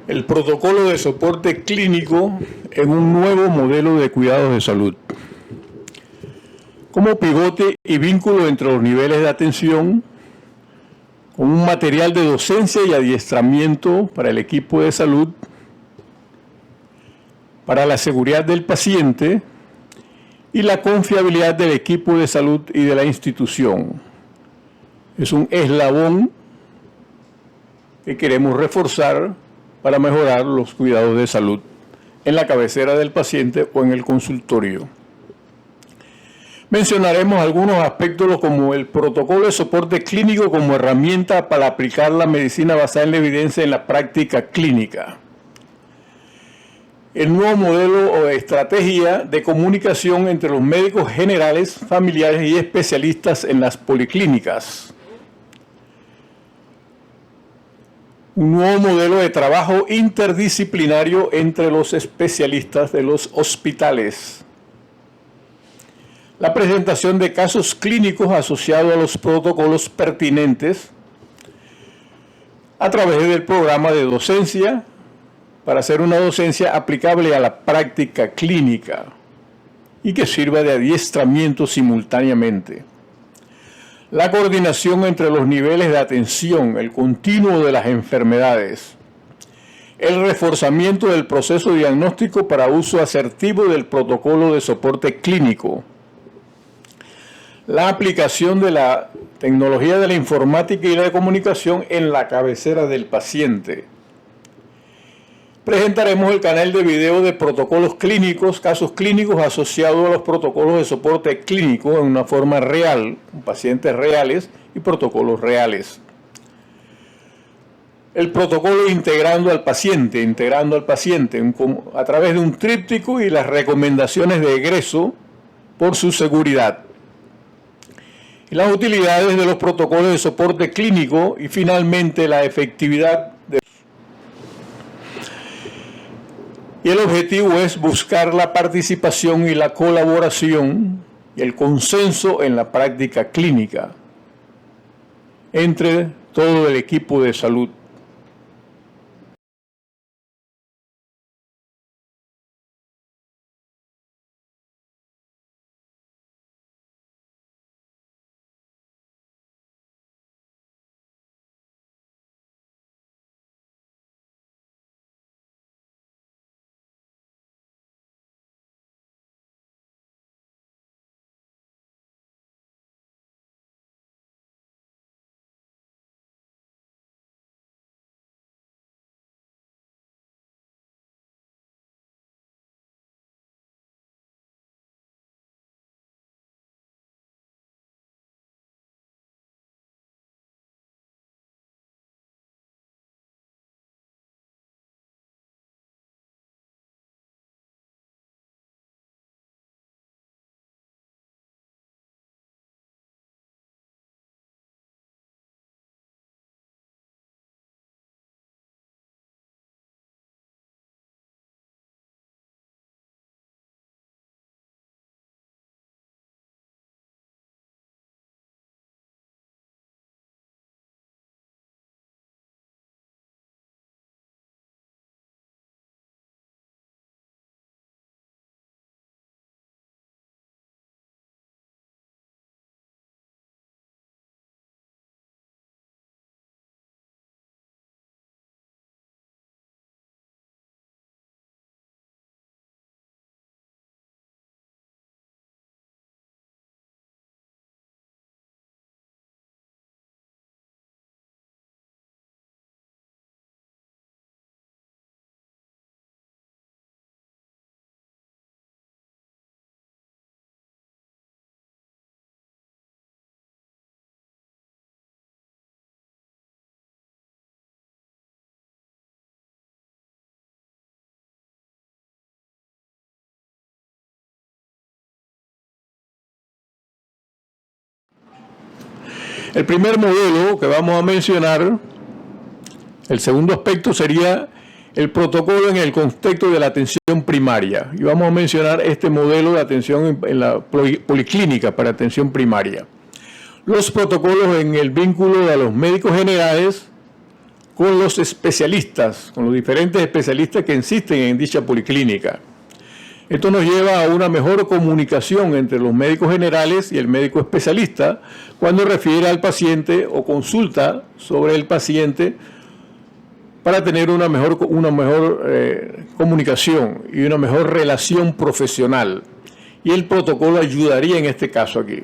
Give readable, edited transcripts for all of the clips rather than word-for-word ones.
El protocolo de soporte clínico en un nuevo modelo de cuidados de salud. Como pivote y vínculo entre los niveles de atención, con un material de docencia y adiestramiento para el equipo de salud, para la seguridad del paciente y la confiabilidad del equipo de salud y de la institución. Es un eslabón que queremos reforzar para mejorar los cuidados de salud en la cabecera del paciente o en el consultorio. Mencionaremos algunos aspectos como el protocolo de soporte clínico como herramienta para aplicar la medicina basada en la evidencia en la práctica clínica. El nuevo modelo o estrategia de comunicación entre los médicos generales, familiares y especialistas en las policlínicas. Un nuevo modelo de trabajo interdisciplinario entre los especialistas de los hospitales. La presentación de casos clínicos asociados a los protocolos pertinentes a través del programa de docencia para hacer una docencia aplicable a la práctica clínica y que sirva de adiestramiento simultáneamente. La coordinación entre los niveles de atención, el continuo de las enfermedades, el reforzamiento del proceso diagnóstico para uso asertivo del protocolo de soporte clínico, la aplicación de la tecnología de la informática y la comunicación en la cabecera del paciente. Presentaremos el canal de video de protocolos clínicos, casos clínicos asociados a los protocolos de soporte clínico en una forma real, con pacientes reales y protocolos reales. El protocolo integrando al paciente a través de un tríptico y las recomendaciones de egreso por su seguridad. Y las utilidades de los protocolos de soporte clínico y finalmente la efectividad de. Y el objetivo es buscar la participación y la colaboración y el consenso en la práctica clínica entre todo el equipo de salud. El primer modelo que vamos a mencionar, el segundo aspecto sería el protocolo en el contexto de la atención primaria. Y vamos a mencionar este modelo de atención en la policlínica para atención primaria. Los protocolos en el vínculo de los médicos generales con los especialistas, con los diferentes especialistas que existen en dicha policlínica. Esto nos lleva a una mejor comunicación entre los médicos generales y el médico especialista cuando refiere al paciente o consulta sobre el paciente para tener una mejor comunicación y una mejor relación profesional. Y el protocolo ayudaría en este caso aquí.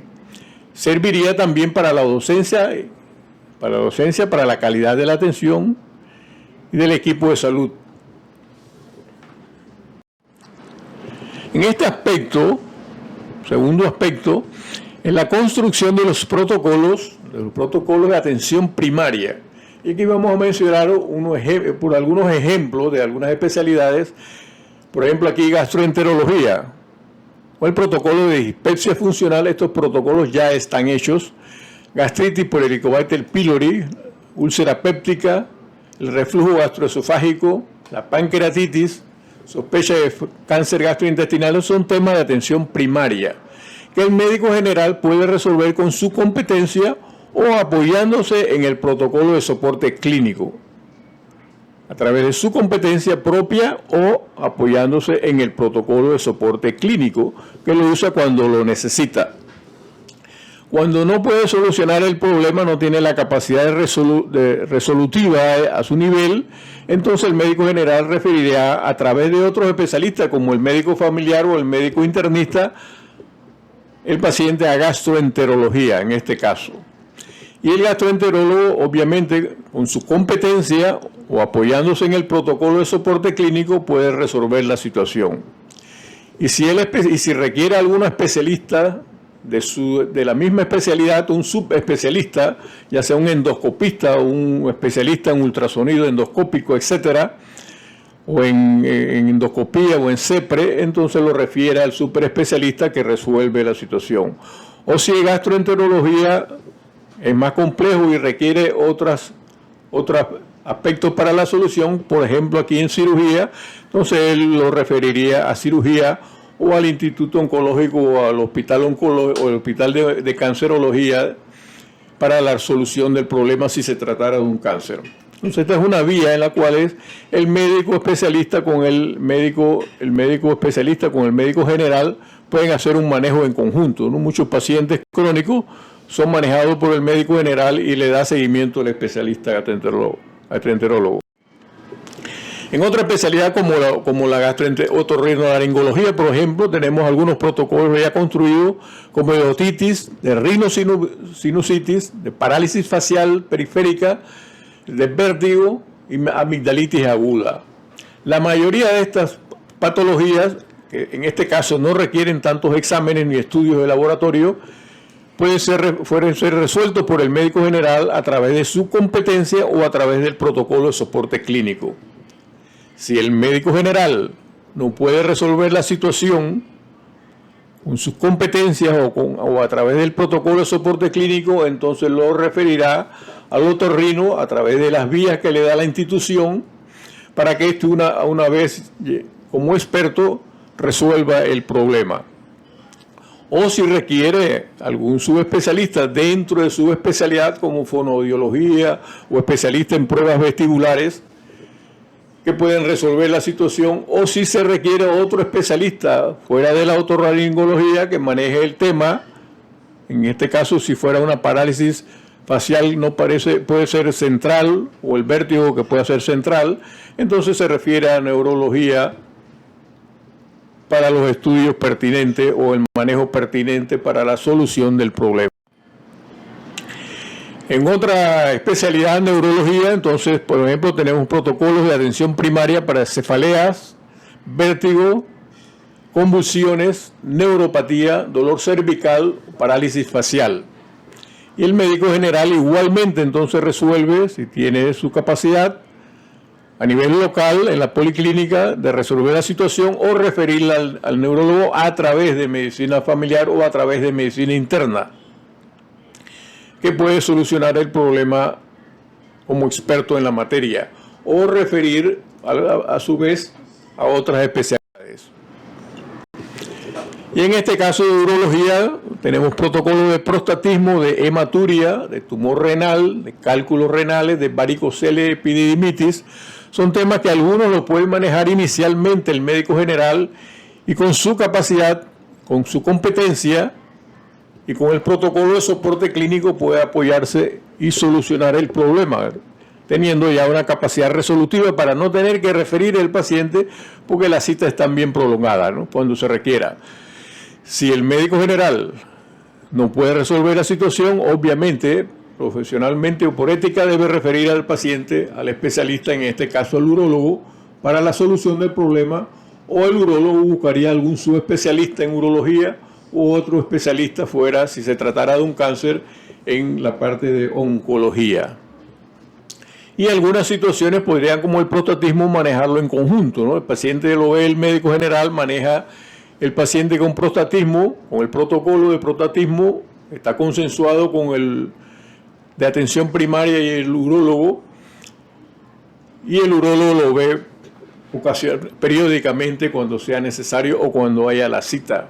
Serviría también para la docencia, para la calidad de la atención y del equipo de salud. En este aspecto, segundo aspecto, en la construcción de los protocolos de atención primaria. Y aquí vamos a mencionar por algunos ejemplos de algunas especialidades. Por ejemplo, aquí gastroenterología o el protocolo de dispepsia funcional. Estos protocolos ya están hechos. Gastritis por Helicobacter pylori, úlcera péptica, el reflujo gastroesofágico, la pancreatitis, sospecha de cáncer gastrointestinal son temas de atención primaria que el médico general puede resolver con su competencia o apoyándose en el protocolo de soporte clínico, a través de su competencia propia o apoyándose en el protocolo de soporte clínico que lo usa cuando lo necesita. Cuando no puede solucionar el problema, no tiene la capacidad resolutiva a su nivel, entonces el médico general referirá a través de otros especialistas como el médico familiar o el médico internista el paciente a gastroenterología en este caso. Y el gastroenterólogo, obviamente, con su competencia o apoyándose en el protocolo de soporte clínico, puede resolver la situación. Y si requiere algún especialista de la misma especialidad, un subespecialista, ya sea un endoscopista o un especialista en ultrasonido endoscópico, etcétera, o en endoscopía o en CEPRE, entonces lo refiere al superespecialista que resuelve la situación. O si es gastroenterología, es más complejo y requiere otros aspectos para la solución, por ejemplo aquí en cirugía, entonces él lo referiría a cirugía o al Instituto Oncológico o al Hospital Oncológico o el Hospital de Cancerología para la solución del problema si se tratara de un cáncer. Entonces esta es una vía en la cual es el médico especialista con el médico especialista con el médico general pueden hacer un manejo en conjunto, ¿no? Muchos pacientes crónicos son manejados por el médico general y le da seguimiento al especialista gastroenterólogo. En otra especialidad como la otorrinolaringología, por ejemplo, tenemos algunos protocolos ya construidos como de otitis, de rinosinusitis, de parálisis facial periférica, de vértigo y amigdalitis aguda. La mayoría de estas patologías, que en este caso no requieren tantos exámenes ni estudios de laboratorio, pueden ser resueltos por el médico general a través de su competencia o a través del protocolo de soporte clínico. Si el médico general no puede resolver la situación con sus competencias o a través del protocolo de soporte clínico, entonces lo referirá al otorrino a través de las vías que le da la institución para que éste una vez como experto resuelva el problema. O si requiere algún subespecialista dentro de su especialidad como fonoaudiología o especialista en pruebas vestibulares que pueden resolver la situación, o si se requiere otro especialista fuera de la otorrinolaringología que maneje el tema. En este caso, si fuera una parálisis facial puede ser central, o el vértigo que puede ser central, entonces se refiere a neurología para los estudios pertinentes o el manejo pertinente para la solución del problema. En otra especialidad, neurología, entonces, por ejemplo, tenemos protocolos de atención primaria para cefaleas, vértigo, convulsiones, neuropatía, dolor cervical, parálisis facial. Y el médico general igualmente entonces resuelve, si tiene su capacidad, a nivel local, en la policlínica, de resolver la situación o referirla al neurólogo a través de medicina familiar o a través de medicina interna, que puede solucionar el problema como experto en la materia o referir a su vez a otras especialidades. Y en este caso de urología tenemos protocolos de prostatismo, de hematuria, de tumor renal, de cálculos renales, de varicocele, epididimitis. Son temas que algunos los puede manejar inicialmente el médico general y con su capacidad, con su competencia y con el protocolo de soporte clínico puede apoyarse y solucionar el problema, teniendo ya una capacidad resolutiva para no tener que referir al paciente porque la cita es también prolongada, ¿no?, cuando se requiera. Si el médico general no puede resolver la situación, obviamente, profesionalmente o por ética, debe referir al paciente al especialista, en este caso al urólogo, para la solución del problema, o el urólogo buscaría algún subespecialista en urología u otro especialista fuera, si se tratara de un cáncer, en la parte de oncología. Y algunas situaciones podrían, como el prostatismo, manejarlo en conjunto, ¿no? El paciente lo ve el médico general, maneja el paciente con prostatismo, con el protocolo de prostatismo, está consensuado con el de atención primaria y el urólogo lo ve periódicamente cuando sea necesario o cuando haya la cita.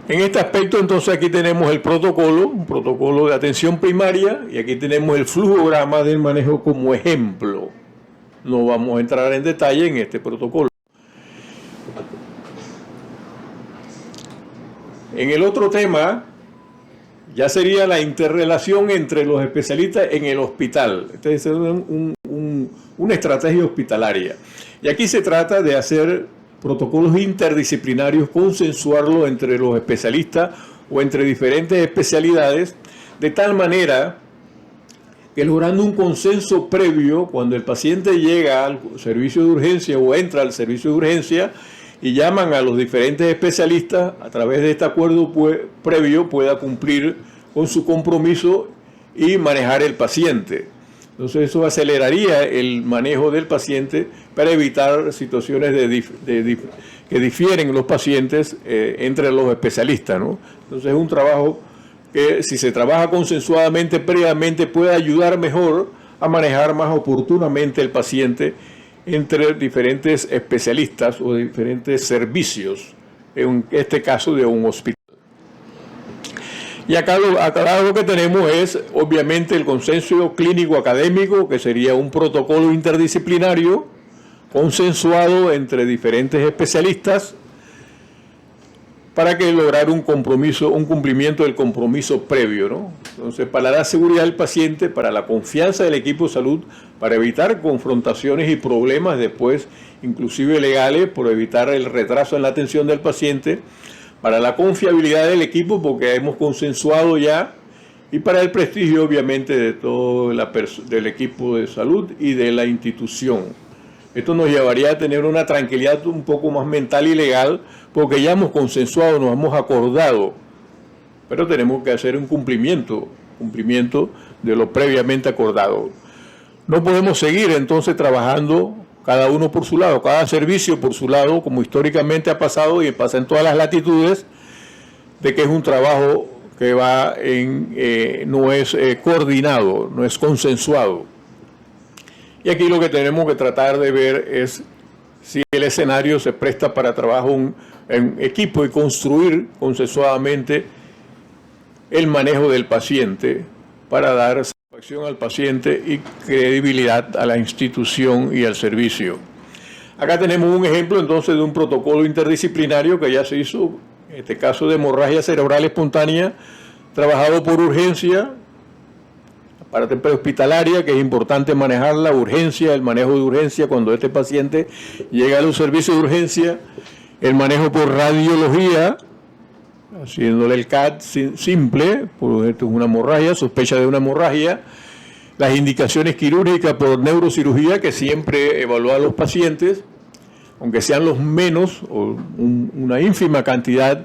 En este aspecto, entonces, aquí tenemos el protocolo, un protocolo de atención primaria, y aquí tenemos el flujograma del manejo como ejemplo. No vamos a entrar en detalle en este protocolo. En el otro tema, ya sería la interrelación entre los especialistas en el hospital. Esta es una estrategia hospitalaria. Y aquí se trata de hacer protocolos interdisciplinarios, consensuarlo entre los especialistas o entre diferentes especialidades, de tal manera que logrando un consenso previo, cuando el paciente llega al servicio de urgencia o entra al servicio de urgencia y llaman a los diferentes especialistas, a través de este acuerdo previo pueda cumplir con su compromiso y manejar el paciente. Entonces eso aceleraría el manejo del paciente para evitar situaciones que difieren los pacientes entre los especialistas, ¿no? Entonces es un trabajo que, si se trabaja consensuadamente previamente, puede ayudar mejor a manejar más oportunamente el paciente entre diferentes especialistas o diferentes servicios, en este caso de un hospital. Y acá lo que tenemos es, obviamente, el consenso clínico académico, que sería un protocolo interdisciplinario consensuado entre diferentes especialistas para que lograr un cumplimiento del compromiso previo, ¿no? Entonces, para la seguridad del paciente, para la confianza del equipo de salud, para evitar confrontaciones y problemas después, inclusive legales, por evitar el retraso en la atención del paciente, para la confiabilidad del equipo, porque hemos consensuado ya, y para el prestigio, obviamente, de todo del equipo de salud y de la institución. Esto nos llevaría a tener una tranquilidad un poco más mental y legal, porque ya hemos consensuado, nos hemos acordado, pero tenemos que hacer un cumplimiento de lo previamente acordado. No podemos seguir entonces trabajando cada uno por su lado, cada servicio por su lado, como históricamente ha pasado y pasa en todas las latitudes, de que es un trabajo que no es coordinado, no es consensuado. Y aquí lo que tenemos que tratar de ver es si el escenario se presta para trabajo en equipo y construir consensuadamente el manejo del paciente para dar satisfacción al paciente y credibilidad a la institución y al servicio. Acá tenemos un ejemplo entonces de un protocolo interdisciplinario que ya se hizo, en este caso de hemorragia cerebral espontánea, trabajado por urgencia, la parte prehospitalaria, que es importante manejar la urgencia, el manejo de urgencia cuando este paciente llega a los servicios de urgencia, el manejo por radiología, haciéndole el CAT simple, por esto es una hemorragia, sospecha de una hemorragia, las indicaciones quirúrgicas por neurocirugía, que siempre evalúa a los pacientes, aunque sean los menos, o una ínfima cantidad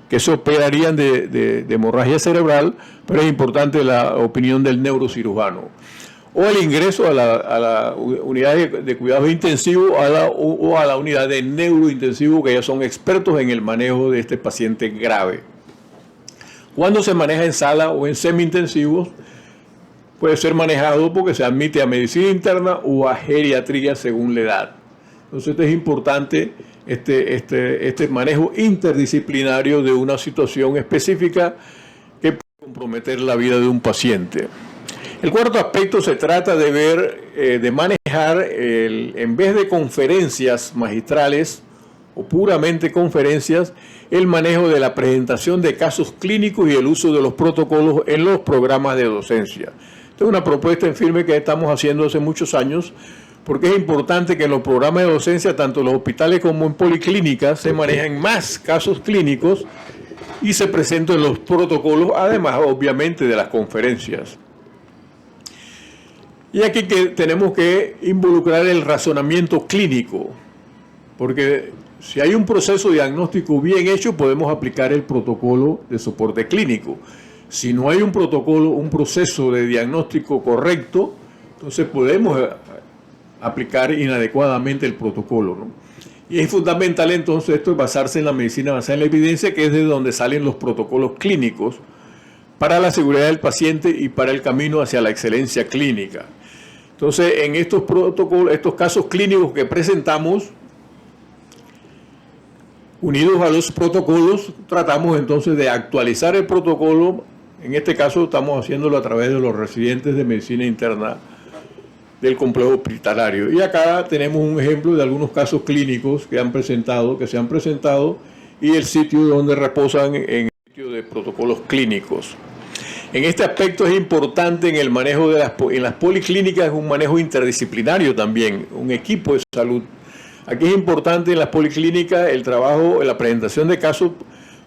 que se operarían de hemorragia cerebral, pero es importante la opinión del neurocirujano. O el ingreso a la unidad de cuidados intensivos o a la unidad de neurointensivo, que ya son expertos en el manejo de este paciente grave. Cuando se maneja en sala o en semi-intensivos, puede ser manejado porque se admite a medicina interna o a geriatría según la edad. Entonces, esto es importante este manejo interdisciplinario de una situación específica que puede comprometer la vida de un paciente. El cuarto aspecto se trata de ver, de manejar, en vez de conferencias magistrales o puramente conferencias, el manejo de la presentación de casos clínicos y el uso de los protocolos en los programas de docencia. Esta es una propuesta en firme que estamos haciendo hace muchos años, porque es importante que en los programas de docencia, tanto en los hospitales como en policlínicas, se manejen más casos clínicos y se presenten los protocolos, además obviamente de las conferencias. Y aquí que tenemos que involucrar el razonamiento clínico, porque si hay un proceso diagnóstico bien hecho, podemos aplicar el protocolo de soporte clínico. Si no hay un protocolo, un proceso de diagnóstico correcto, entonces podemos aplicar inadecuadamente el protocolo, ¿no? Y es fundamental entonces esto basarse en la medicina basada en la evidencia, que es de donde salen los protocolos clínicos para la seguridad del paciente y para el camino hacia la excelencia clínica. Entonces, en estos protocolos, estos casos clínicos que presentamos, unidos a los protocolos, tratamos entonces de actualizar el protocolo. En este caso estamos haciéndolo a través de los residentes de medicina interna del complejo hospitalario. Y acá tenemos un ejemplo de algunos casos clínicos que se han presentado y el sitio donde reposan en el sitio de protocolos clínicos. En este aspecto es importante en el manejo en las policlínicas, un manejo interdisciplinario también, un equipo de salud. Aquí es importante en las policlínicas el trabajo, la presentación de casos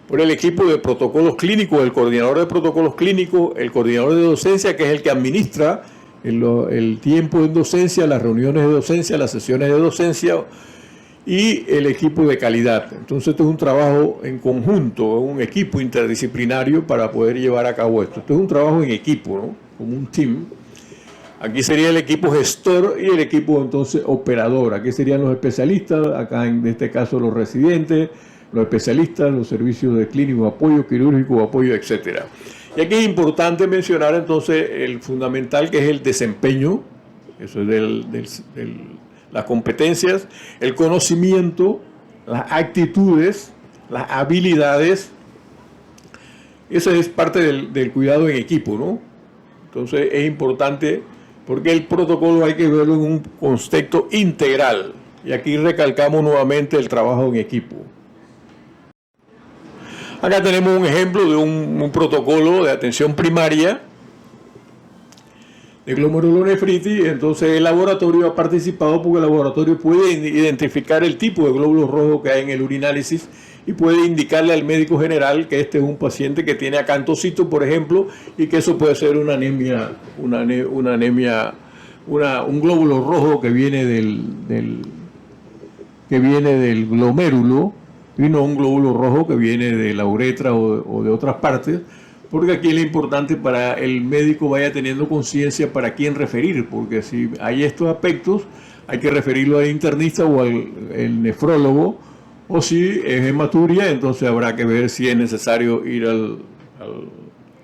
por el equipo de protocolos clínicos, el coordinador de protocolos clínicos, el coordinador de docencia, que es el que administra el tiempo en docencia, las reuniones de docencia, las sesiones de docencia, y el equipo de calidad. Entonces esto es un trabajo en conjunto, un equipo interdisciplinario para poder llevar a cabo esto. Esto es un trabajo en equipo, ¿no? Como un team. Aquí sería el equipo gestor y el equipo entonces operador. Aquí serían los especialistas, acá en este caso los residentes, los especialistas, los servicios de clínico, apoyo quirúrgico, apoyo, etcétera. Y aquí es importante mencionar entonces el fundamental, que es el desempeño, eso es las competencias, el conocimiento, las actitudes, las habilidades. Eso es parte del cuidado en equipo, ¿no? Entonces es importante porque el protocolo hay que verlo en un contexto integral. Y aquí recalcamos nuevamente el trabajo en equipo. Acá tenemos un ejemplo de un protocolo de atención primaria de glomerulonefritis. Entonces el laboratorio ha participado porque el laboratorio puede identificar el tipo de glóbulos rojos que hay en el urinálisis y puede indicarle al médico general que este es un paciente que tiene acantocito, por ejemplo, y que eso puede ser una anemia, un glóbulo rojo que viene del glomérulo, y no un glóbulo rojo que viene de la uretra o de otras partes, porque aquí es lo importante para el médico vaya teniendo conciencia para quién referir, porque si hay estos aspectos hay que referirlo al internista o al nefrólogo, o si es hematuria, entonces habrá que ver si es necesario ir al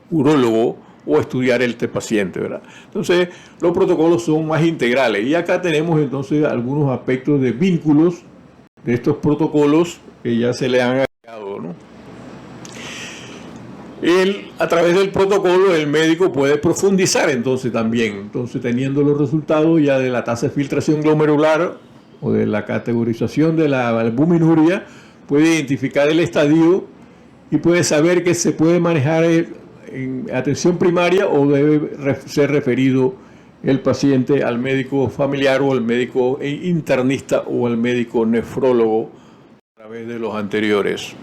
urólogo o estudiar este paciente, ¿verdad? Entonces los protocolos son más integrales y acá tenemos entonces algunos aspectos de vínculos de estos protocolos que ya se le han agregado, ¿no? A través del protocolo el médico puede profundizar entonces también, entonces teniendo los resultados ya de la tasa de filtración glomerular o de la categorización de la albuminuria, puede identificar el estadio y puede saber que se puede manejar en atención primaria o debe ser referido el paciente al médico familiar o al médico internista o al médico nefrólogo a través de los anteriores.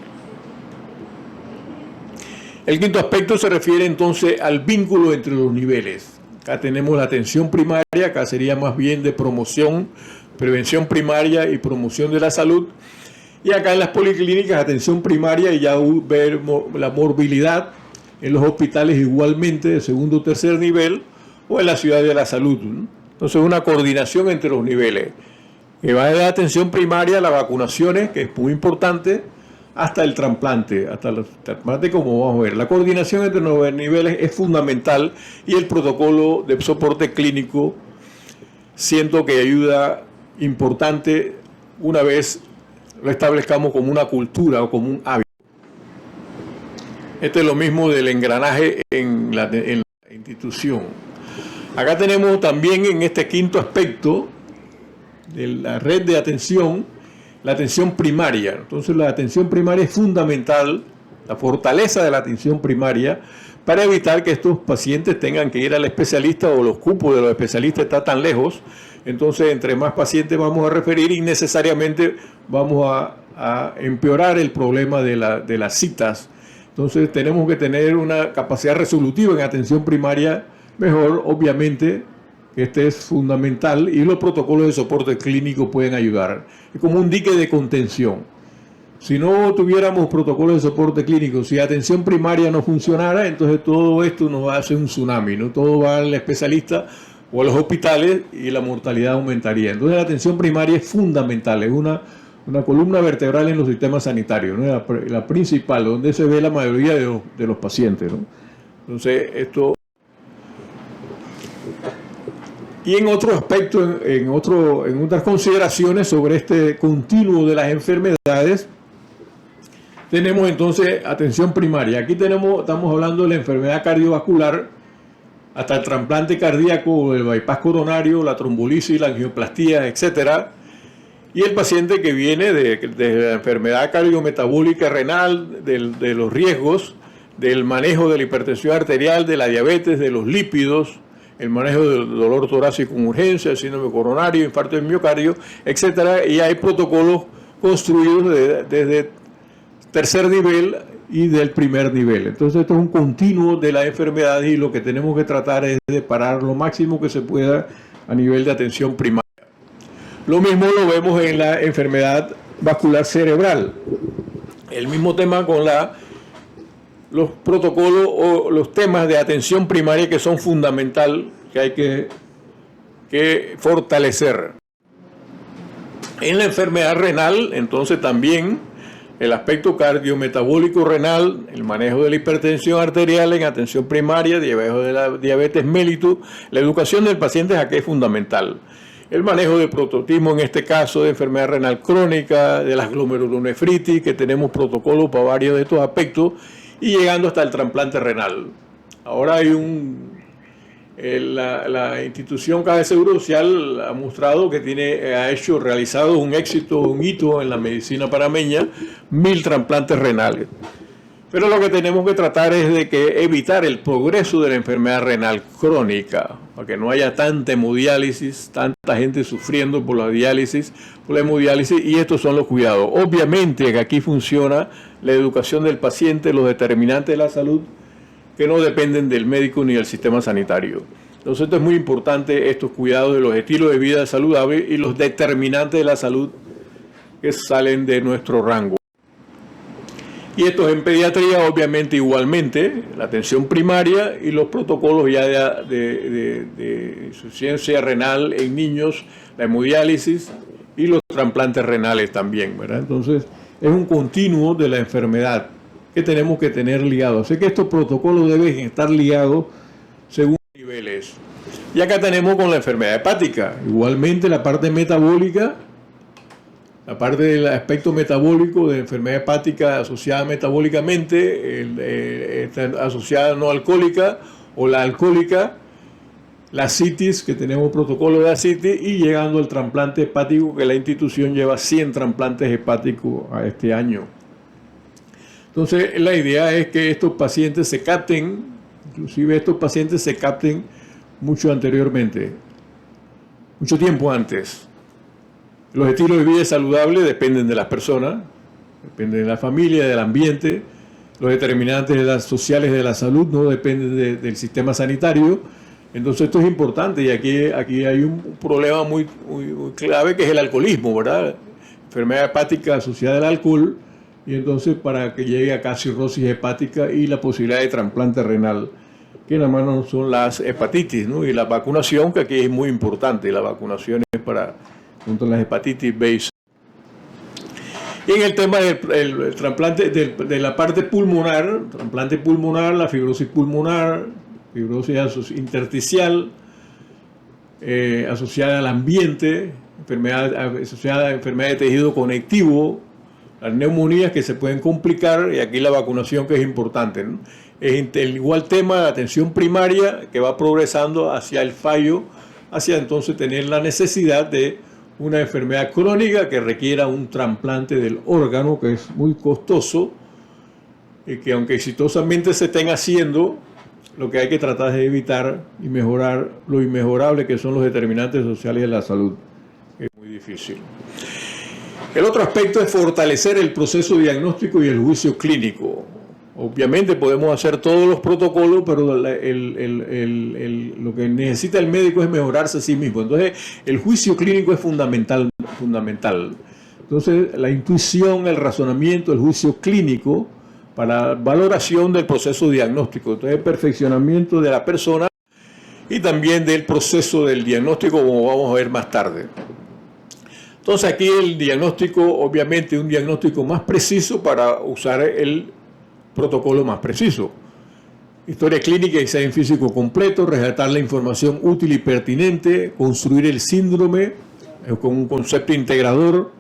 El quinto aspecto se refiere entonces al vínculo entre los niveles. Acá tenemos la atención primaria, acá sería más bien de promoción, prevención primaria y promoción de la salud. Y acá en las policlínicas, atención primaria y ya ver la morbilidad en los hospitales igualmente de segundo o tercer nivel o en la ciudad de la salud, ¿no? Entonces una coordinación entre los niveles, que va de la atención primaria a las vacunaciones, que es muy importante, hasta el trasplante, como vamos a ver. La coordinación entre los niveles es fundamental y el protocolo de soporte clínico siento que ayuda importante una vez lo establezcamos como una cultura o como un hábito. Este es lo mismo del engranaje en la institución. Acá tenemos también en este quinto aspecto de la red de atención, la atención primaria. Entonces la atención primaria es fundamental, la fortaleza de la atención primaria, para evitar que estos pacientes tengan que ir al especialista o los cupos de los especialistas están tan lejos. Entonces, entre más pacientes vamos a referir, innecesariamente vamos a empeorar el problema de las citas. Entonces, tenemos que tener una capacidad resolutiva en atención primaria mejor, obviamente. Este es fundamental y los protocolos de soporte clínico pueden ayudar. Es como un dique de contención. Si no tuviéramos protocolos de soporte clínico, si atención primaria no funcionara, entonces todo esto nos va a hacer un tsunami, ¿no? Todo va al especialista o a los hospitales y la mortalidad aumentaría. Entonces la atención primaria es fundamental, es una columna vertebral en los sistemas sanitarios, ¿no? La principal, donde se ve la mayoría de los pacientes, ¿no? Entonces esto... Y en otro aspecto, en otras consideraciones sobre este continuo de las enfermedades, tenemos entonces atención primaria. Aquí estamos hablando de la enfermedad cardiovascular, hasta el trasplante cardíaco, el bypass coronario, la trombolisis, la angioplastía, etc. Y el paciente que viene de la enfermedad cardiometabólica renal, de los riesgos, del manejo de la hipertensión arterial, de la diabetes, de los lípidos, el manejo del dolor torácico con urgencia, el síndrome coronario, infarto del miocardio, etc. Y hay protocolos construidos desde tercer nivel y del primer nivel. Entonces esto es un continuo de la enfermedad y lo que tenemos que tratar es de parar lo máximo que se pueda a nivel de atención primaria. Lo mismo lo vemos en la enfermedad vascular cerebral. El mismo tema con los protocolos o los temas de atención primaria que son fundamental, que hay que fortalecer. En la enfermedad renal, entonces también el aspecto cardiometabólico renal, el manejo de la hipertensión arterial en atención primaria, de la diabetes mellitus, la educación del paciente aquí es fundamental. El manejo de prototismo, en este caso de enfermedad renal crónica, de las glomerulonefritis, que tenemos protocolos para varios de estos aspectos, y llegando hasta el trasplante renal. Ahora hay la institución Caja de Seguro Social ha mostrado que ha realizado un éxito, un hito en la medicina panameña, 1000 trasplantes renales. Pero lo que tenemos que tratar es de evitar el progreso de la enfermedad renal crónica, para que no haya tanta hemodiálisis, tanta gente sufriendo por la diálisis, por la hemodiálisis, y estos son los cuidados. Obviamente que aquí funciona la educación del paciente, los determinantes de la salud, que no dependen del médico ni del sistema sanitario. Entonces esto es muy importante, estos cuidados de los estilos de vida saludables y los determinantes de la salud que salen de nuestro rango. Y esto en pediatría, obviamente, igualmente, la atención primaria y los protocolos ya de insuficiencia renal en niños, la hemodiálisis y los trasplantes renales también, ¿verdad? Entonces es un continuo de la enfermedad que tenemos que tener ligados. Así que estos protocolos deben estar ligados según niveles. Y acá tenemos con la enfermedad hepática, igualmente la parte metabólica, la parte del aspecto metabólico de enfermedad hepática asociada metabólicamente, asociada no alcohólica o la alcohólica, la citis, que tenemos protocolo de ascitis, y llegando al trasplante hepático, que la institución lleva 100 trasplantes hepáticos a este año. Entonces, la idea es que estos pacientes se capten, inclusive estos pacientes se capten mucho anteriormente, mucho tiempo antes. Los estilos de vida saludables dependen de las personas, dependen de la familia, del ambiente. Los determinantes sociales de la salud no dependen del sistema sanitario. Entonces esto es importante y aquí hay un problema muy clave, que es el alcoholismo, ¿verdad? Enfermedad hepática asociada al alcohol, y entonces para que llegue acá cirrosis hepática y la posibilidad de trasplante renal, que nada más no son las hepatitis, ¿no? Y la vacunación, que aquí es muy importante, la vacunación es contra las hepatitis B y C. Y en el tema del trasplante de la parte pulmonar, trasplante pulmonar, la fibrosis pulmonar, fibrosis intersticial, asociada al ambiente, asociada a enfermedad de tejido conectivo, Las neumonías que se pueden complicar, y aquí la vacunación que es importante, ¿no? Es el igual tema de la atención primaria que va progresando hacia el fallo, hacia entonces tener la necesidad de una enfermedad crónica que requiera un trasplante del órgano, que es muy costoso, y que aunque exitosamente se estén haciendo, lo que hay que tratar es de evitar y mejorar lo inmejorable que son los determinantes sociales de la salud. Es muy difícil. El otro aspecto es fortalecer el proceso diagnóstico y el juicio clínico. Obviamente podemos hacer todos los protocolos, pero lo que necesita el médico es mejorarse a sí mismo. Entonces, el juicio clínico es fundamental. Entonces, la intuición, el razonamiento, el juicio clínico para valoración del proceso diagnóstico. Entonces, el perfeccionamiento de la persona y también del proceso del diagnóstico, como vamos a ver más tarde. Entonces, aquí el diagnóstico, obviamente, un diagnóstico más preciso para usar el protocolo más preciso. Historia clínica y examen físico completo, rescatar la información útil y pertinente, construir el síndrome con un concepto integrador,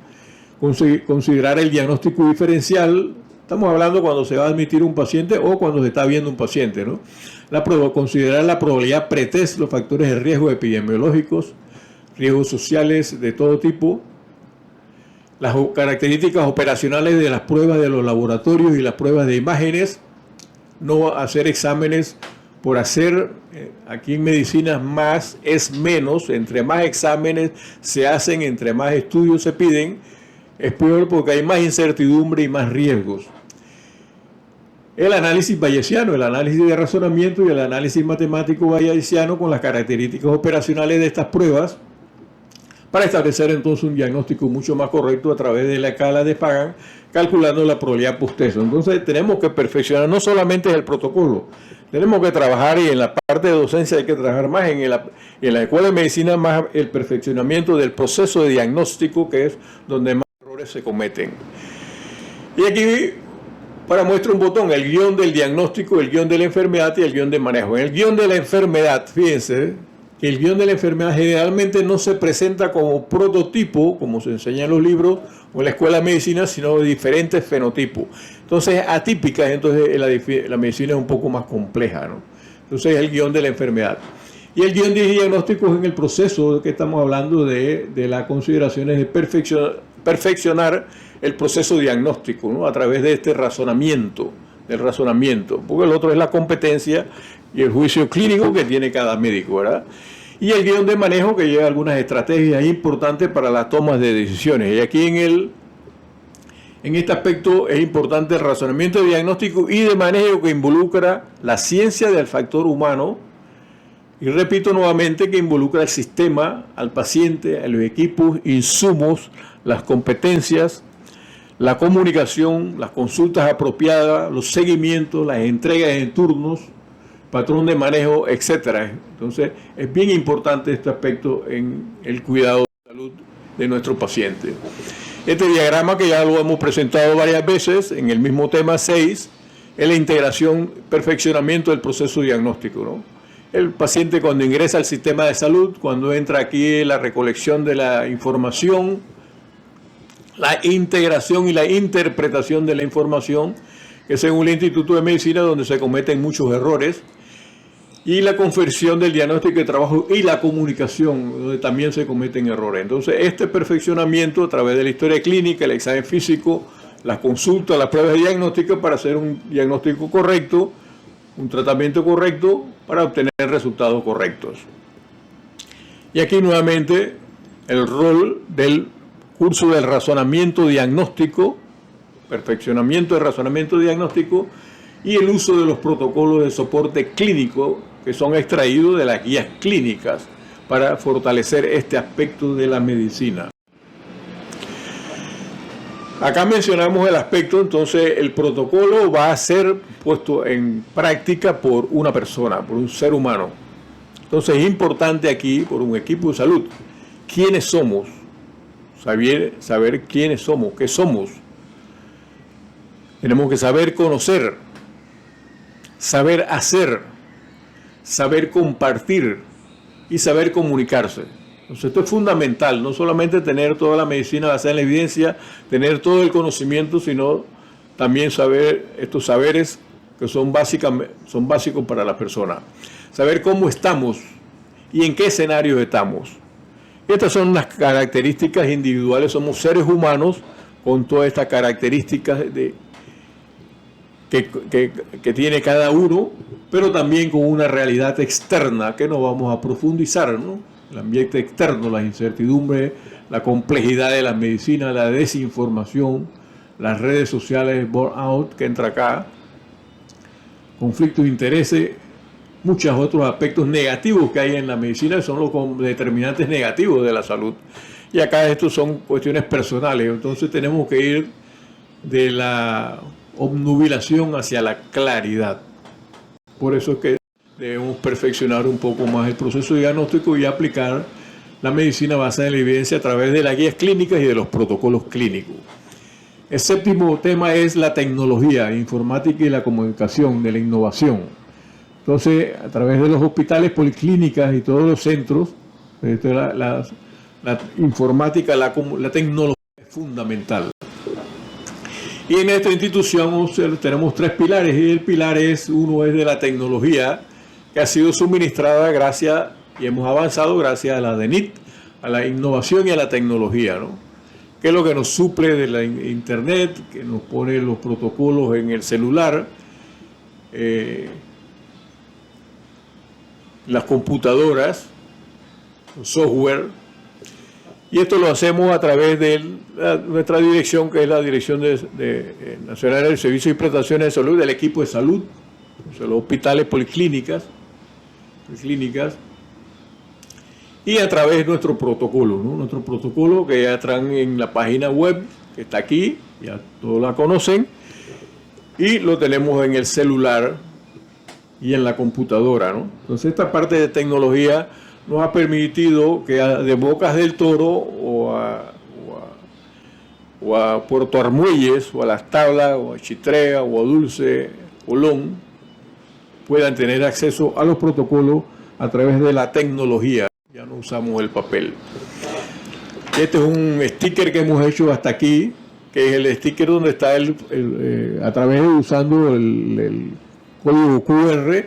considerar el diagnóstico diferencial. Estamos hablando cuando se va a admitir un paciente o cuando se está viendo un paciente, ¿no? Considerar la probabilidad pretest, los factores de riesgo epidemiológicos, riesgos sociales de todo tipo, las características operacionales de las pruebas de los laboratorios y las pruebas de imágenes, no hacer exámenes por hacer. Aquí en medicina más es menos, entre más exámenes se hacen, entre más estudios se piden, es peor porque hay más incertidumbre y más riesgos. El análisis bayesiano, el análisis de razonamiento y el análisis matemático bayesiano con las características operacionales de estas pruebas, para establecer entonces un diagnóstico mucho más correcto a través de la escala de Pagan, calculando la probabilidad post-test. Entonces tenemos que perfeccionar no solamente el protocolo, tenemos que trabajar, y en la parte de docencia hay que trabajar más en la escuela de medicina, más el perfeccionamiento del proceso de diagnóstico, que es donde más errores se cometen. Y aquí, para muestra un botón, el guión del diagnóstico, el guión de la enfermedad y el guión de manejo. En el guión de la enfermedad, fíjense, que el guión de la enfermedad generalmente no se presenta como prototipo, como se enseña en los libros o en la escuela de medicina, sino de diferentes fenotipos. Entonces, atípicas, entonces la medicina es un poco más compleja, ¿no? Entonces, el guión de la enfermedad. Y el guión de diagnóstico es en el proceso que estamos hablando de las consideraciones de perfeccionar el proceso diagnóstico, ¿no? A través de este razonamiento, porque el otro es la competencia y el juicio clínico que tiene cada médico, ¿verdad? Y el guión de manejo, que lleva algunas estrategias importantes para las tomas de decisiones. Y aquí en este aspecto es importante el razonamiento de diagnóstico y de manejo, que involucra la ciencia del factor humano, y repito nuevamente que involucra el sistema, al paciente, a los equipos, insumos, las competencias, la comunicación, las consultas apropiadas, los seguimientos, las entregas en turnos, patrón de manejo, etcétera. Entonces, es bien importante este aspecto en el cuidado de salud de nuestro paciente. Este diagrama, que ya lo hemos presentado varias veces en el mismo tema 6, es la integración, perfeccionamiento del proceso diagnóstico, ¿no? El paciente, cuando ingresa al sistema de salud, cuando entra aquí la recolección de la información, la integración y la interpretación de la información, que según el Instituto de Medicina, donde se cometen muchos errores, y la confección del diagnóstico de trabajo y la comunicación, donde también se cometen errores. Entonces, este perfeccionamiento a través de la historia clínica, el examen físico, las consultas, las pruebas de diagnóstico, para hacer un diagnóstico correcto, un tratamiento correcto, para obtener resultados correctos. Y aquí nuevamente el rol del curso del razonamiento diagnóstico, perfeccionamiento del razonamiento diagnóstico, y el uso de los protocolos de soporte clínico que son extraídos de las guías clínicas para fortalecer este aspecto de la medicina. Acá mencionamos el aspecto, entonces el protocolo va a ser puesto en práctica por una persona, por un ser humano. Entonces es importante aquí, por un equipo de salud, quiénes somos, saber quiénes somos, qué somos. Tenemos que saber conocer, saber hacer, saber compartir y saber comunicarse. Entonces esto es fundamental, no solamente tener toda la medicina basada en la evidencia, tener todo el conocimiento, sino también saber estos saberes que son básicos para la persona. Saber cómo estamos y en qué escenarios estamos. Estas son las características individuales, somos seres humanos con todas estas características que tiene cada uno, pero también con una realidad externa que no vamos a profundizar, ¿no? El ambiente externo, las incertidumbres, la complejidad de la medicina, la desinformación, las redes sociales, burnout, que entra acá, conflictos de intereses, muchos otros aspectos negativos que hay en la medicina, son los determinantes negativos de la salud. Y acá estos son cuestiones personales, entonces tenemos que ir de la obnubilación hacia la claridad. Por eso es que debemos perfeccionar un poco más el proceso diagnóstico y aplicar la medicina basada en la evidencia a través de las guías clínicas y de los protocolos clínicos. El séptimo tema es la tecnología, informática y la comunicación, de la innovación. Entonces, a través de los hospitales, policlínicas y todos los centros, la informática, la tecnología es fundamental. Y en esta institución tenemos tres pilares, y el pilar uno es de la tecnología, que ha sido suministrada gracias, y hemos avanzado gracias a la DENIT, a la innovación y a la tecnología, ¿no? Que es lo que nos suple de la internet, que nos pone los protocolos en el celular, las computadoras, los software. Y esto lo hacemos a través de nuestra dirección, que es la Dirección Nacional de Servicios y Prestaciones de Salud, del equipo de salud, o sea, los hospitales, policlínicas, y a través de nuestro protocolo, ¿no? Nuestro protocolo que ya traen en la página web, que está aquí, ya todos la conocen, y lo tenemos en el celular y en la computadora, ¿no? Entonces esta parte de tecnología nos ha permitido que de Bocas del Toro o a Puerto Armuelles, o a Las Tablas, o a Chitrea, o a Dulce, Colón, puedan tener acceso a los protocolos a través de la tecnología. Ya no usamos el papel. Este es un sticker que hemos hecho hasta aquí, que es el sticker donde está a través de usando el código QR,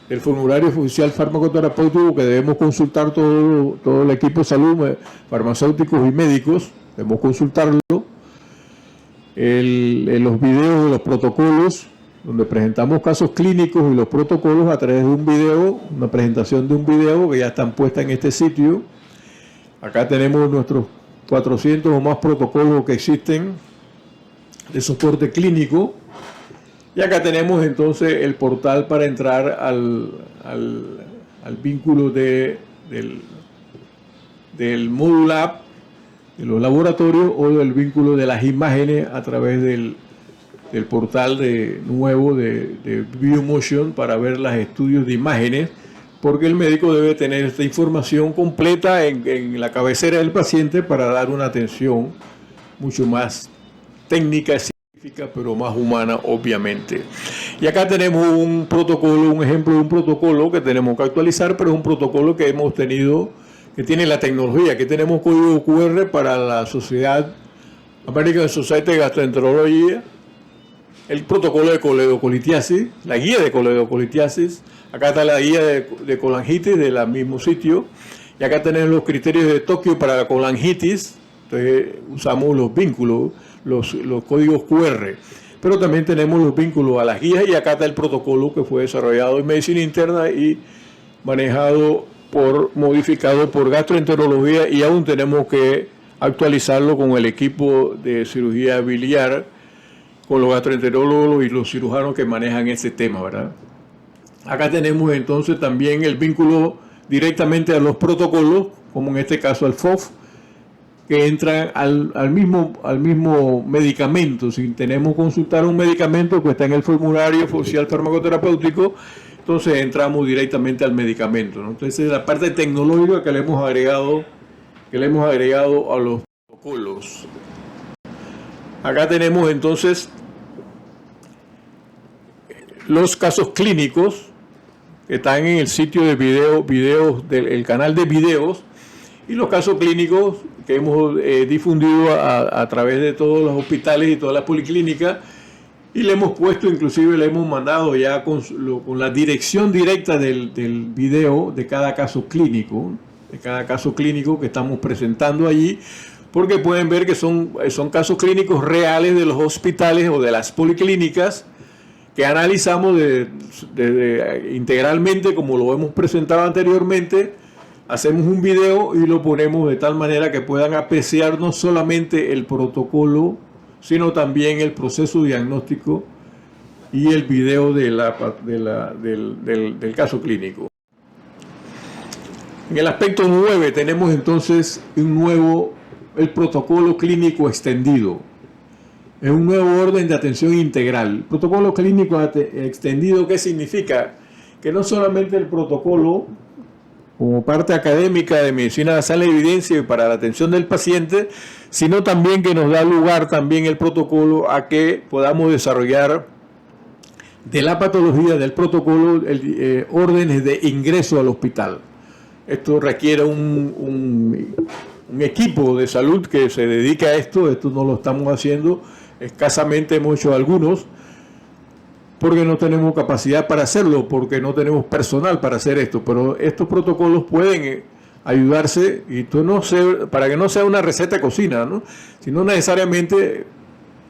el formulario oficial farmacoterapéutico que debemos consultar todo el equipo de salud, farmacéuticos y médicos, debemos consultarlo. Los videos de los protocolos, donde presentamos casos clínicos y los protocolos a través de un video, una presentación de un video que ya están puestas en este sitio. Acá tenemos nuestros 400 o más protocolos que existen de soporte clínico. Y acá tenemos entonces el portal para entrar al vínculo del módulo app, de los laboratorios, o del vínculo de las imágenes a través del portal nuevo de BioMotion para ver los estudios de imágenes, porque el médico debe tener esta información completa en la cabecera del paciente para dar una atención mucho más técnica, científica, pero más humana, obviamente. Y acá tenemos un protocolo, un ejemplo de un protocolo que tenemos que actualizar, pero es un protocolo que hemos tenido, que tiene la tecnología, que tenemos código QR para la Sociedad American Society de Gastroenterología, el protocolo de coledocolitiasis, la guía de coledocolitiasis, acá está la guía de colangitis del mismo sitio, y acá tenemos los criterios de Tokio para la colangitis. Entonces usamos los vínculos, los códigos QR, pero también tenemos los vínculos a las guías, y acá está el protocolo que fue desarrollado en medicina interna y modificado por gastroenterología, y aún tenemos que actualizarlo con el equipo de cirugía biliar, con los gastroenterólogos y los cirujanos que manejan ese tema, ¿verdad? Acá tenemos entonces también el vínculo directamente a los protocolos, como en este caso al FOF, que entran al mismo medicamento. Si tenemos que consultar un medicamento que está en el formulario oficial farmacoterapéutico, entonces entramos directamente al medicamento, ¿no? Entonces la parte tecnológica que le hemos agregado a los protocolos. Acá tenemos entonces los casos clínicos que están en el sitio de videos del canal de videos, y los casos clínicos que hemos difundido a través de todos los hospitales y todas las policlínicas, y le hemos puesto, inclusive le hemos mandado ya con la dirección directa del video de cada caso clínico, que estamos presentando allí, porque pueden ver que son casos clínicos reales de los hospitales o de las policlínicas que analizamos integralmente, como lo hemos presentado anteriormente. Hacemos un video y lo ponemos de tal manera que puedan apreciar no solamente el protocolo, sino también el proceso diagnóstico y el video del caso clínico. En el aspecto 9 tenemos entonces el protocolo clínico extendido. Es un nuevo orden de atención integral. El protocolo clínico extendido, ¿qué significa? Que no solamente el protocolo, como parte académica de medicina basada en la evidencia y para la atención del paciente, sino también que nos da lugar también el protocolo a que podamos desarrollar de la patología del protocolo órdenes de ingreso al hospital. Esto requiere un equipo de salud que se dedica a esto no lo estamos haciendo, escasamente hemos hecho algunos, porque no tenemos capacidad para hacerlo, porque no tenemos personal para hacer esto, pero estos protocolos pueden ayudarse, y para que no sea una receta de cocina, ¿no? Sino necesariamente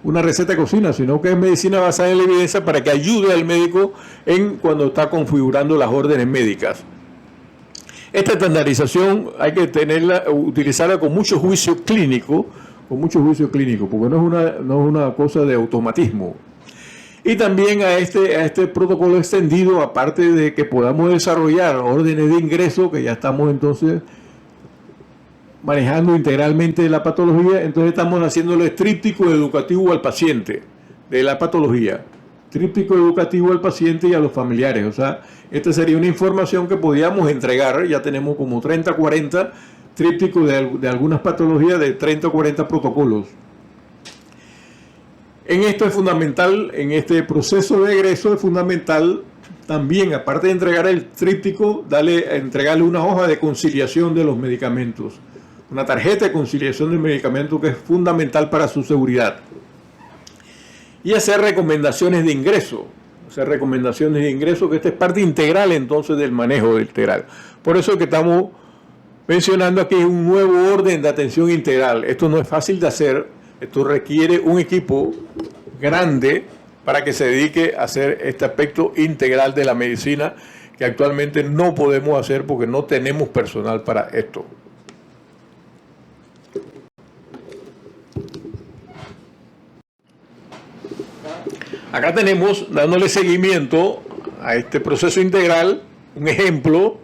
una receta de cocina, sino que es medicina basada en la evidencia para que ayude al médico cuando está configurando las órdenes médicas. Esta estandarización hay que utilizarla con mucho juicio clínico, porque no es una cosa de automatismo. Y también a este protocolo extendido, aparte de que podamos desarrollar órdenes de ingreso, que ya estamos entonces manejando integralmente la patología, entonces estamos haciéndole tríptico educativo al paciente de la patología, tríptico educativo al paciente y a los familiares. O sea, esta sería una información que podíamos entregar, ya tenemos como 30, 40 trípticos de algunas patologías, de 30 o 40 protocolos. En esto es fundamental, en este proceso de egreso es fundamental también, aparte de entregar el tríptico, entregarle una hoja de conciliación de los medicamentos, una tarjeta de conciliación de medicamentos que es fundamental para su seguridad. Y hacer recomendaciones de ingreso, que esta es parte integral entonces del manejo integral. Por eso que estamos mencionando aquí un nuevo orden de atención integral. Esto no es fácil de hacer. Esto requiere un equipo grande para que se dedique a hacer este aspecto integral de la medicina que actualmente no podemos hacer porque no tenemos personal para esto. Acá tenemos, dándole seguimiento a este proceso integral, un ejemplo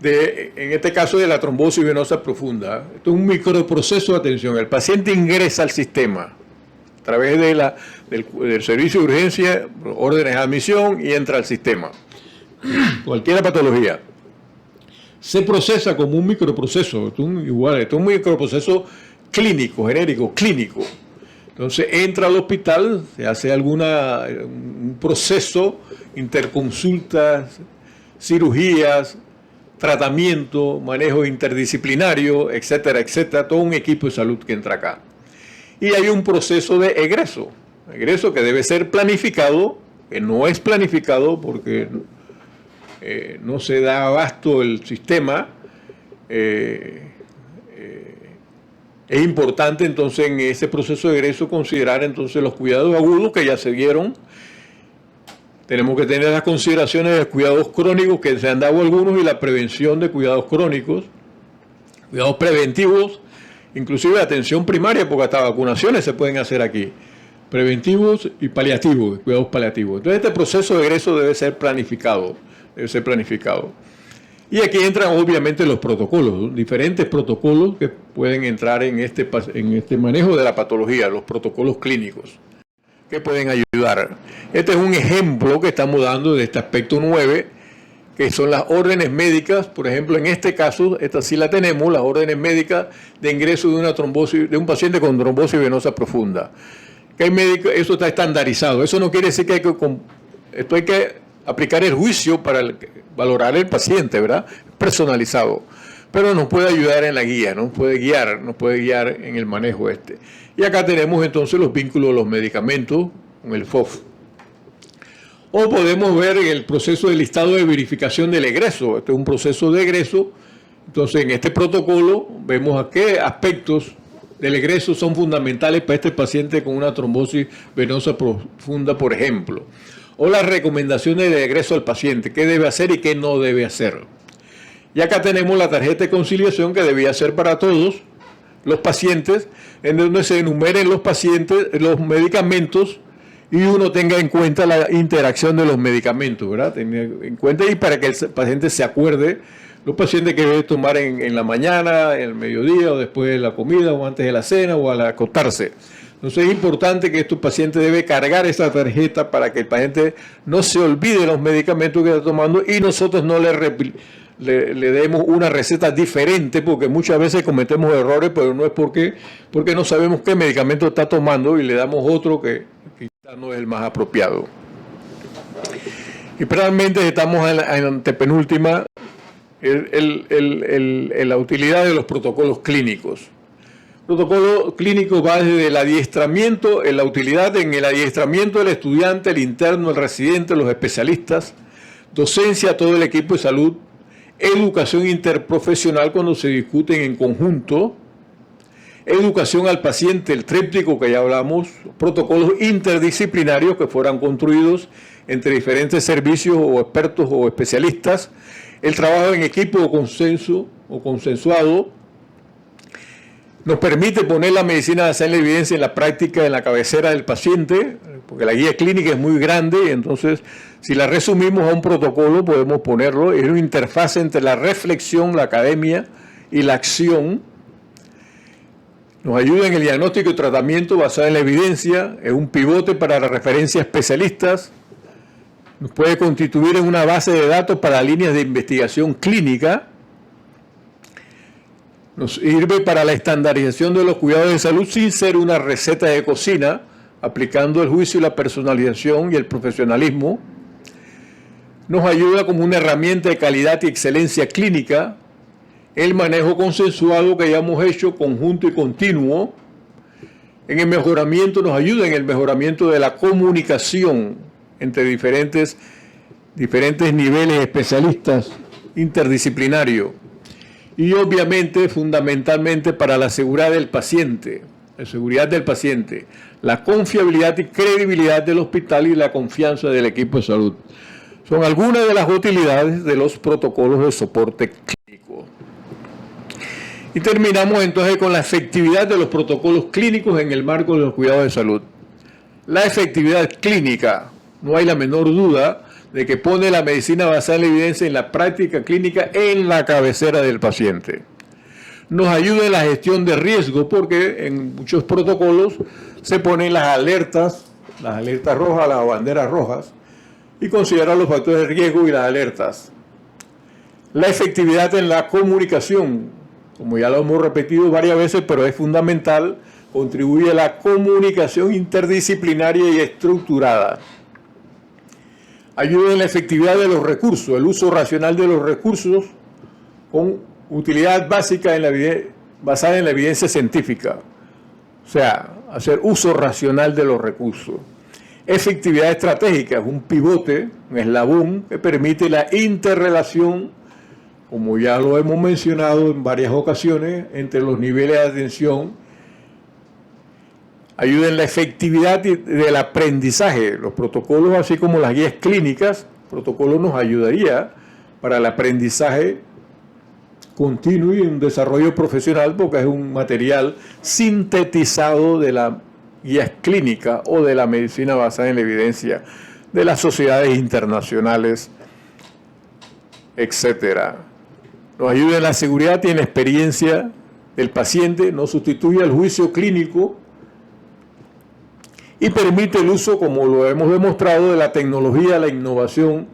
en este caso de la trombosis venosa profunda. Esto es un microproceso de atención. El paciente ingresa al sistema a través del servicio de urgencia, órdenes de admisión, y entra al sistema. Cualquier patología. Se procesa como un microproceso. Esto es un microproceso clínico, genérico, clínico. Entonces entra al hospital, se hace un proceso, interconsultas, cirugías, tratamiento, manejo interdisciplinario, etcétera, etcétera, todo un equipo de salud que entra acá. Y hay un proceso de egreso que debe ser planificado, que no es planificado porque no se da abasto el sistema. Es importante entonces en ese proceso de egreso considerar entonces los cuidados agudos que ya se dieron. Tenemos que tener las consideraciones de cuidados crónicos que se han dado algunos y la prevención de cuidados crónicos, cuidados preventivos, inclusive atención primaria, porque hasta vacunaciones se pueden hacer aquí, preventivos y paliativos, cuidados paliativos. Entonces este proceso de egreso debe ser planificado. Y aquí entran obviamente los protocolos, diferentes protocolos que pueden entrar en este manejo de la patología, los protocolos clínicos, que pueden ayudar. Este es un ejemplo que estamos dando de este aspecto 9, que son las órdenes médicas. Por ejemplo, en este caso, esta sí la tenemos, las órdenes médicas de ingreso de un paciente con trombosis venosa profunda. Eso está estandarizado. Eso no quiere decir que hay que aplicar el juicio para valorar el paciente, ¿verdad? Personalizado. pero nos puede ayudar en la guía, nos puede guiar en el manejo este. Y acá tenemos entonces los vínculos de los medicamentos con el FOF. O podemos ver el proceso de listado de verificación del egreso. Este es un proceso de egreso. Entonces, en este protocolo vemos a qué aspectos del egreso son fundamentales para este paciente con una trombosis venosa profunda, por ejemplo. O las recomendaciones de egreso al paciente, qué debe hacer y qué no debe hacer. Y acá tenemos la tarjeta de conciliación que debía ser para todos los pacientes, en donde se enumeren los pacientes, los medicamentos, y uno tenga en cuenta la interacción de los medicamentos, ¿verdad? Tener en cuenta, y para que el paciente se acuerde los pacientes que debe tomar en la mañana, en el mediodía, o después de la comida, o antes de la cena, o al acostarse. Entonces es importante que estos pacientes deben cargar esa tarjeta para que el paciente no se olvide los medicamentos que está tomando y nosotros no le demos una receta diferente, porque muchas veces cometemos errores, pero no es porque no sabemos qué medicamento está tomando y le damos otro que quizás no es el más apropiado. Y realmente estamos en la antepenúltima, la utilidad de los protocolos clínicos. El protocolo clínico va desde el adiestramiento, en la utilidad en el adiestramiento del estudiante, el interno, el residente, los especialistas, docencia a todo el equipo de salud, educación interprofesional cuando se discuten en conjunto, educación al paciente, el tríptico que ya hablamos, protocolos interdisciplinarios que fueran construidos entre diferentes servicios o expertos o especialistas, el trabajo en equipo o consenso o consensuado, nos permite poner la medicina basada en la evidencia en la práctica, en la cabecera del paciente, porque la guía clínica es muy grande, y entonces si la resumimos a un protocolo podemos ponerlo, es una interfaz entre la reflexión, la academia y la acción. Nos ayuda en el diagnóstico y tratamiento basado en la evidencia, es un pivote para la referencia a especialistas, nos puede constituir en una base de datos para líneas de investigación clínica, nos sirve para la estandarización de los cuidados de salud sin ser una receta de cocina, aplicando el juicio y la personalización y el profesionalismo. Nos ayuda como una herramienta de calidad y excelencia clínica, el manejo consensuado que ya hemos hecho, conjunto y continuo. En el mejoramiento, nos ayuda en el mejoramiento de la comunicación entre diferentes niveles especialistas interdisciplinarios. Y obviamente, fundamentalmente, para la seguridad del paciente, la confiabilidad y credibilidad del hospital y la confianza del equipo de salud. Son algunas de las utilidades de los protocolos de soporte clínico. Y terminamos entonces con la efectividad de los protocolos clínicos en el marco de los cuidados de salud. La efectividad clínica, no hay la menor duda de que pone la medicina basada en la evidencia en la práctica clínica en la cabecera del paciente. Nos ayuda en la gestión de riesgo porque en muchos protocolos se ponen las alertas rojas, las banderas rojas, y consideran los factores de riesgo y las alertas. La efectividad en la comunicación, como ya lo hemos repetido varias veces, pero es fundamental, contribuye a la comunicación interdisciplinaria y estructurada. Ayuda en la efectividad de los recursos, el uso racional de los recursos con utilidad básica basada en la evidencia científica. O sea, hacer uso racional de los recursos. Efectividad estratégica es un pivote, un eslabón que permite la interrelación, como ya lo hemos mencionado en varias ocasiones, entre los niveles de atención. Ayuda en la efectividad del aprendizaje. Los protocolos, así como las guías clínicas, protocolos nos ayudaría para el aprendizaje continuo y un desarrollo profesional, porque es un material sintetizado de la guías clínicas o de la medicina basada en la evidencia de las sociedades internacionales, etc. Nos ayuda en la seguridad y en la experiencia del paciente, no sustituye al juicio clínico y permite el uso, como lo hemos demostrado, de la tecnología, la innovación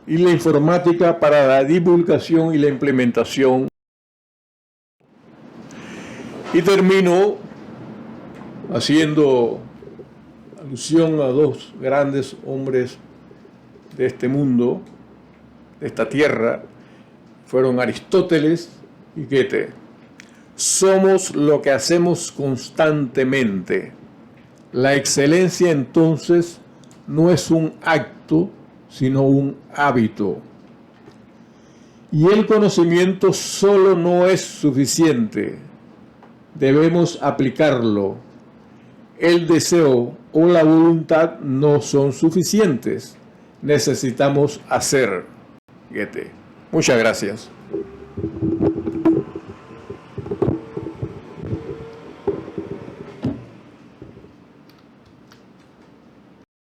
y la informática para la divulgación y la implementación. Y termino haciendo alusión a dos grandes hombres de este mundo, de esta tierra, fueron Aristóteles y Goethe. Somos lo que hacemos constantemente. La excelencia entonces no es un acto, sino un hábito. Y el conocimiento solo no es suficiente. Debemos aplicarlo. El deseo o la voluntad no son suficientes. Necesitamos hacer. Goethe. Muchas gracias.